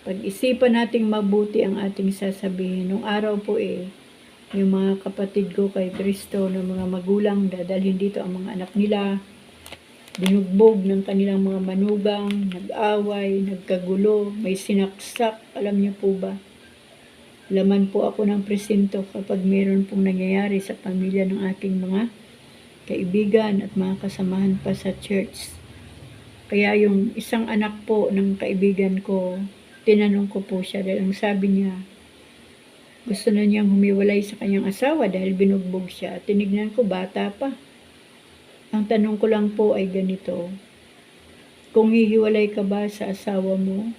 Pag-isipan nating mabuti ang ating sasabihin. Nung araw po yung mga kapatid ko kay Kristo na mga magulang, dadalhin dito ang mga anak nila, binugbog ng kanilang mga manugang, nag-away, nagkagulo, may sinaksak, alam niyo po ba? Laman po ako ng presinto kapag meron pong nangyayari sa pamilya ng aking mga kaibigan at mga kasamahan pa sa church. Kaya yung isang anak po ng kaibigan ko, tinanong ko po siya dahil ang sabi niya, gusto na niyang humiwalay sa kanyang asawa dahil binugbog siya. Tinignan ko, bata pa. Ang tanong ko lang po ay ganito, kung hihiwalay ka ba sa asawa mo,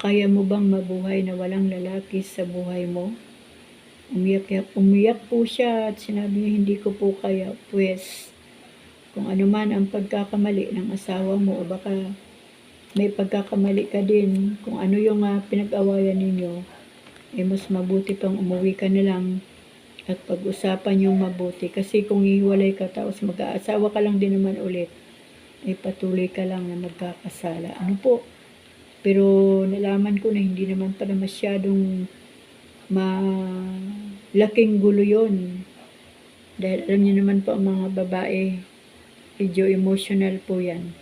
kaya mo bang mabuhay na walang lalaki sa buhay mo? Umiyak po siya at sinabi niya, hindi ko po kaya. Pues, kung ano man ang pagkakamali ng asawa mo o baka may pagkakamali ka din, kung ano yung pinag-awayan ninyo, mas mabuti pang umuwi ka na lang at pag-usapan yung mabuti. Kasi kung hiwalay ka tapos mag-aasawa ka lang din naman ulit, ay patuloy ka lang na magkakasala. Ano po? Pero nalaman ko na hindi naman pala masyadong malaking gulo yun. Dahil alam niyo naman po ang mga babae, medyo emotional po yan.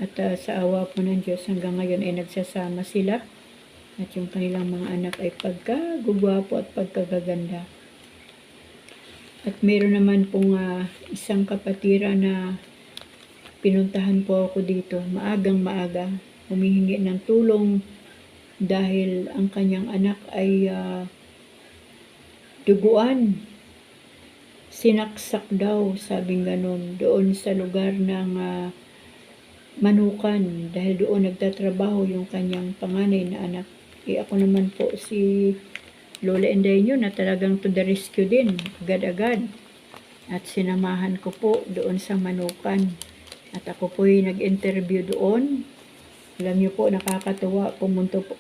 At sa awa po ng Diyos hanggang ngayon ay nagsasama sila. At yung kanilang mga anak ay pagkagugwapo at pagkagaganda. At meron naman pong isang kapatira na pinuntahan po ako dito. Maagang maaga, humihingi ng tulong dahil ang kanyang anak ay duguan. Sinaksak daw, sabing ganun, doon sa lugar ng Manukan dahil doon nagtatrabaho yung kanyang panganay na anak. Ako naman po si Lola Endaño na talagang to the rescue din, agad-agad. At sinamahan ko po doon sa Manukan. At ako po nag-interview doon. Alam niyo po, nakakatuwa.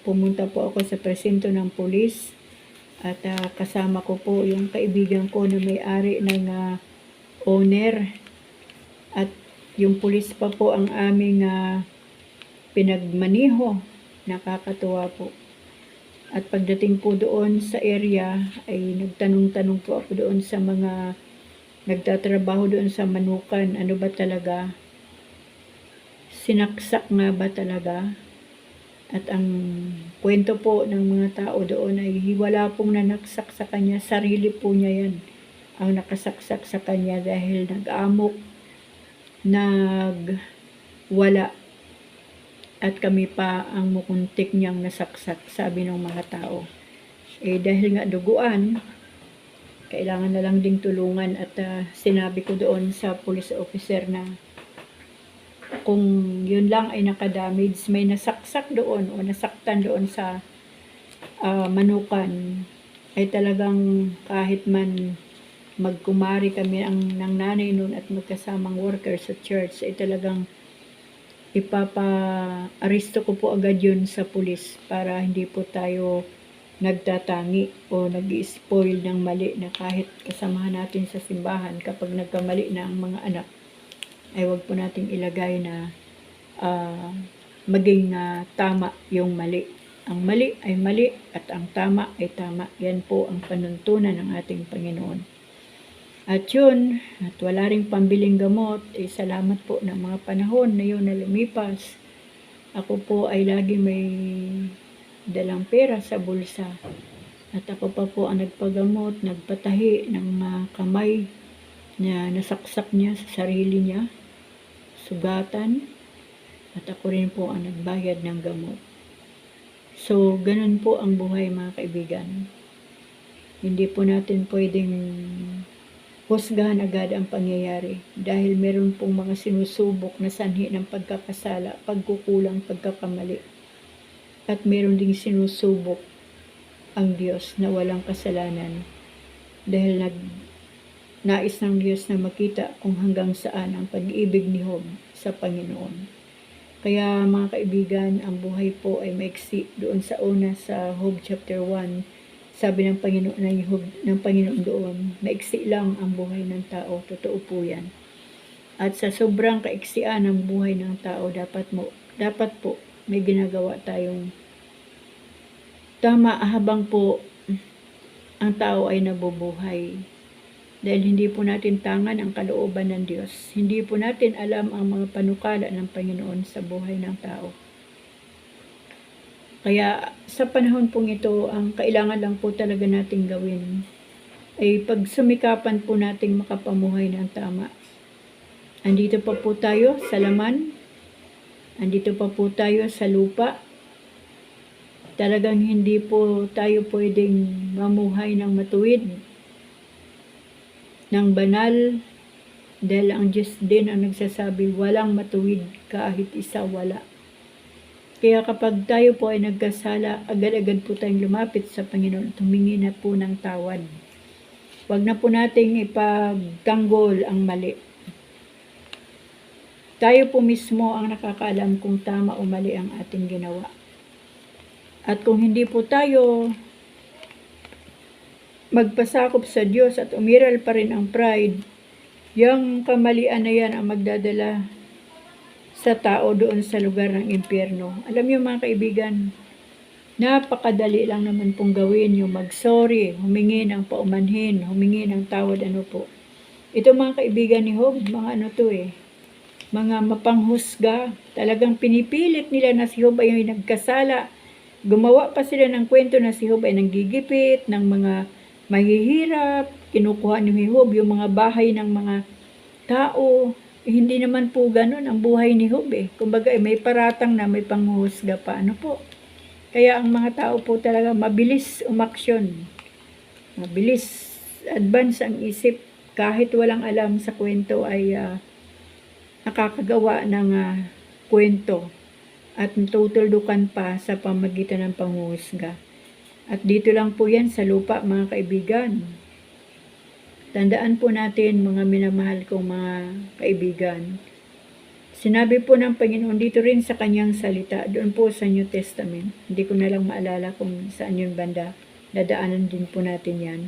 Pumunta po ako sa presinto ng pulis. At kasama ko po yung kaibigan ko na may-ari ng owner. At yung pulis pa po ang aming pinagmaniho. Nakakatuwa po. At pagdating po doon sa area, ay nagtanong-tanong po ako doon sa mga nagtatrabaho doon sa Manukan. Ano ba talaga? Sinaksak nga ba talaga? At ang kwento po ng mga tao doon ay wala pong nanaksak sa kanya. Sarili po niya yan ang nakasaksak sa kanya dahil nag-amok, nagwala. At kami pa ang mukuntik niyang nasaksak, sabi ng mga tao. Dahil nga duguan, kailangan na lang ding tulungan. At sinabi ko doon sa police officer na kung yun lang ay nakadamage, may nasaksak doon o nasaktan doon sa Manukan, ay talagang kahit man magkumari kami ng nanay noon at magkasamang worker sa church, ay talagang ipapa-aristo ko po agad yun sa pulis para hindi po tayo nagtatangi o nag-i-spoil ng mali na kahit kasamahan natin sa simbahan kapag nagkamali na ang mga anak, ay wag po nating ilagay na maging tama yung mali. Ang mali ay mali at ang tama ay tama. Yan po ang panuntunan ng ating Panginoon. At yun, at wala ring pambiling gamot, salamat po ng mga panahon na yun na lumipas. Ako po ay lagi may dalang pera sa bulsa. At ako pa po ang nagpagamot, nagpatahi ng kamay na nasaksak niya sa sarili niya, sugatan, at ako rin po ang nagbayad ng gamot. So, ganun po ang buhay mga kaibigan. Hindi po natin pwedeng husgahan agad ang pangyayari dahil meron pong mga sinusubok na sanhi ng pagkakasala, pagkukulang, pagkakamali. At meron ding sinusubok ang Diyos na walang kasalanan dahil nais ng Diyos na makita kung hanggang saan ang pag-ibig ni Job sa Panginoon. Kaya mga kaibigan, ang buhay po ay maiksi. Doon sa una sa Job chapter 1, sabi ng Panginoon doon, maiksi lang ang buhay ng tao. Totoo po yan. At sa sobrang kaiksian ng buhay ng tao, dapat po may ginagawa tayong tama habang po ang tao ay nabubuhay. Dahil hindi po natin tangan ang kalooban ng Diyos. Hindi po natin alam ang mga panukala ng Panginoon sa buhay ng tao. Kaya sa panahon pong ito, ang kailangan lang po talaga nating gawin ay pagsumikapan po nating makapamuhay ng tama. Andito pa po tayo sa laman. Andito pa po tayo sa lupa. Talagang hindi po tayo pwedeng mamuhay ng matuwid, ng banal, dahil ang Diyos din ang nagsasabi, walang matuwid kahit isa, wala. Kaya kapag tayo po ay nagkasala, agad-agad po tayong lumapit sa Panginoon at humingi na po ng tawad. Huwag na po nating ipagtanggol ang mali. Tayo po mismo ang nakakaalam kung tama o mali ang ating ginawa. At kung hindi po tayo magpasakop sa Diyos at umiral pa rin ang pride, yung kamalian na yan ang magdadala sa tao doon sa lugar ng impyerno. Alam niyo mga kaibigan, napakadali lang naman pong gawin yung mag-sorry, humingi ng paumanhin, humingi ng tawad, ano po. Ito mga kaibigan ni Job, mga mga mapanghusga. Talagang pinipilit nila na si Job ay nagkasala. Gumawa pa sila ng kwento na si Job ay nanggigipit ng mga mahihirap, kinukuha ni Job yung mga bahay ng mga tao. Hindi naman po ganun ang buhay ni Job Kumbaga may paratang na may panghuhusga pa. Ano po? Kaya ang mga tao po talaga mabilis umaksyon. Mabilis advance ang isip. Kahit walang alam sa kwento ay nakakagawa ng kwento. At tutuldukan pa sa pamagitan ng panghuhusga. At dito lang po yan sa lupa mga kaibigan. Tandaan po natin mga minamahal kong mga kaibigan. Sinabi po ng Panginoon dito rin sa kanyang salita, doon po sa New Testament. Hindi ko na lang maalala kung saan yun banda. dadaanan din po natin yan,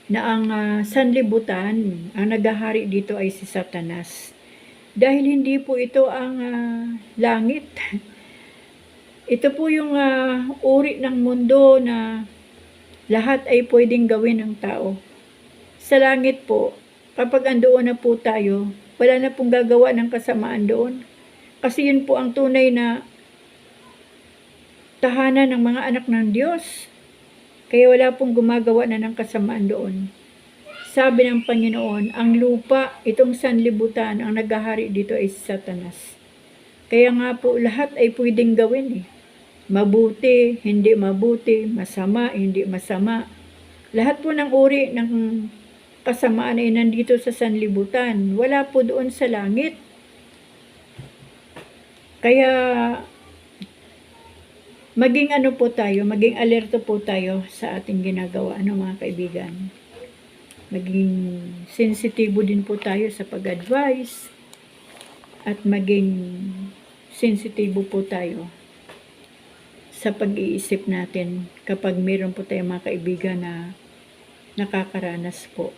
na ang sanlibutan, ang naghahari dito ay si Satanas. Dahil hindi po ito ang langit. Ito po yung uri ng mundo na lahat ay pwedeng gawin ng tao. Sa langit po, kapag andoon na po tayo, wala na pong gagawa ng kasamaan doon. Kasi yun po ang tunay na tahanan ng mga anak ng Diyos. Kaya wala pong gumagawa na ng kasamaan doon. Sabi ng Panginoon, ang lupa, itong sanlibutan, ang naghahari dito ay si Satanas. Kaya nga po, lahat ay pwedeng gawin eh. Mabuti, hindi mabuti, masama, hindi masama. Lahat po ng uri ng kasamaan ay nandito sa sanlibutan. Wala po doon sa langit. Kaya maging maging alerto po tayo sa ating ginagawa, mga kaibigan. Maging sensitibo din po tayo sa pag-advise at maging sensitibo po tayo sa pag-iisip natin kapag meron po tayong mga kaibigan na nakakaranas po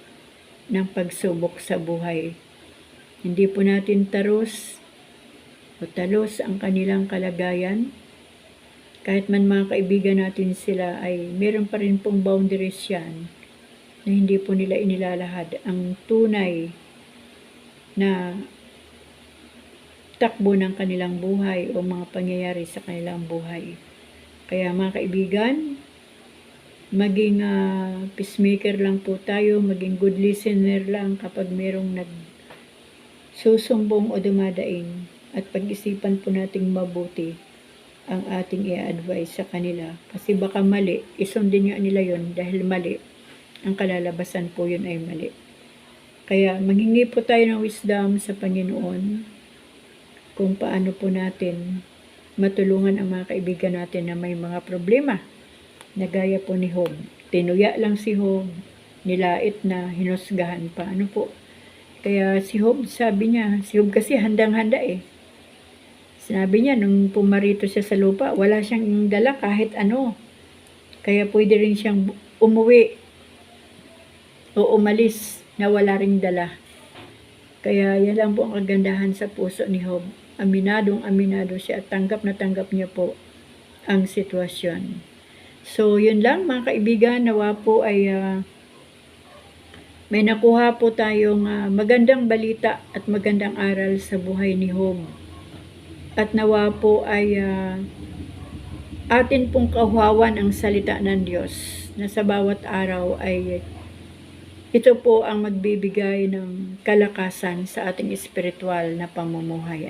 ng pagsubok sa buhay. Hindi po natin talos ang kanilang kalagayan. Kahit man mga kaibigan natin sila ay meron pa rin pong boundaries yan na hindi po nila inilalahad ang tunay na takbo ng kanilang buhay o mga pangyayari sa kanilang buhay. Kaya mga kaibigan, maging peacemaker lang po tayo, maging good listener lang kapag merong nagsusumbong o dumadaing at pag-isipan po nating mabuti ang ating i-advise sa kanila. Kasi baka mali, isundin nyo nila yon dahil mali. Ang kalalabasan po yun ay mali. Kaya maghingi po tayo ng wisdom sa Panginoon kung paano po natin matulungan ang mga kaibigan natin na may mga problema. Nagaya po ni Job. Tinuya lang si Job, nilait na, hinusgahan pa. Kaya si Job, sabi niya, si Job kasi handang-handa eh. Sinabi niya, nung pumarito siya sa lupa, wala siyang dala kahit ano. Kaya pwede rin siyang umuwi o umalis na wala ring dala. Kaya yan lang po ang kagandahan sa puso ni Job. Aminado siya at tanggap na tanggap niya po ang sitwasyon. So, yun lang mga kaibigan, nawa po ay may nakuha po tayong magandang balita at magandang aral sa buhay ni Job. At nawa po ay atin pong kauhawan ang salita ng Diyos na sa bawat araw ay ito po ang magbibigay ng kalakasan sa ating espiritual na pamumuhay.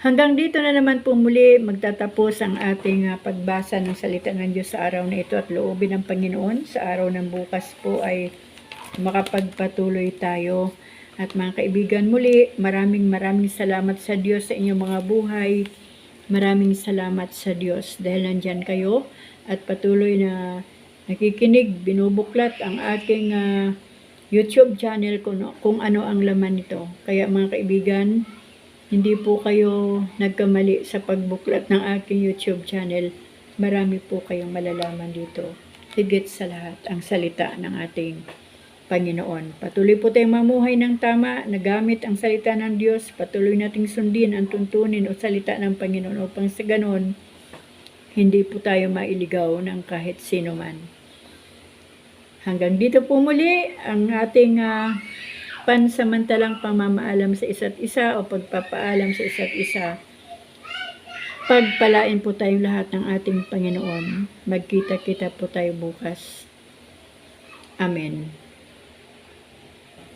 Hanggang dito na naman po muli magtatapos ang ating pagbasa ng salita ng Diyos sa araw na ito at loobin ng Panginoon. Sa araw ng bukas po ay makapagpatuloy tayo. At mga kaibigan muli, maraming salamat sa Diyos sa inyong mga buhay. Maraming salamat sa Diyos dahil nandyan kayo at patuloy na nakikinig, binubuklat ang aking YouTube channel kung ano ang laman nito. Kaya mga kaibigan, hindi po kayo nagkamali sa pagbuklat ng aking YouTube channel. Marami po kayong malalaman dito. Higit sa lahat, ang salita ng ating Panginoon. Patuloy po tayong mamuhay ng tama, nagamit ang salita ng Diyos. Patuloy nating sundin ang tuntunin o salita ng Panginoon upang sa ganon, hindi po tayo mailigaw ng kahit sino man. Hanggang dito po muli ang ating pansamantalang pamamaalam sa isa't isa o pagpapaalam sa isa't isa. Pagpalain po tayong lahat ng ating Panginoon. Magkita-kita po tayo bukas. Amen.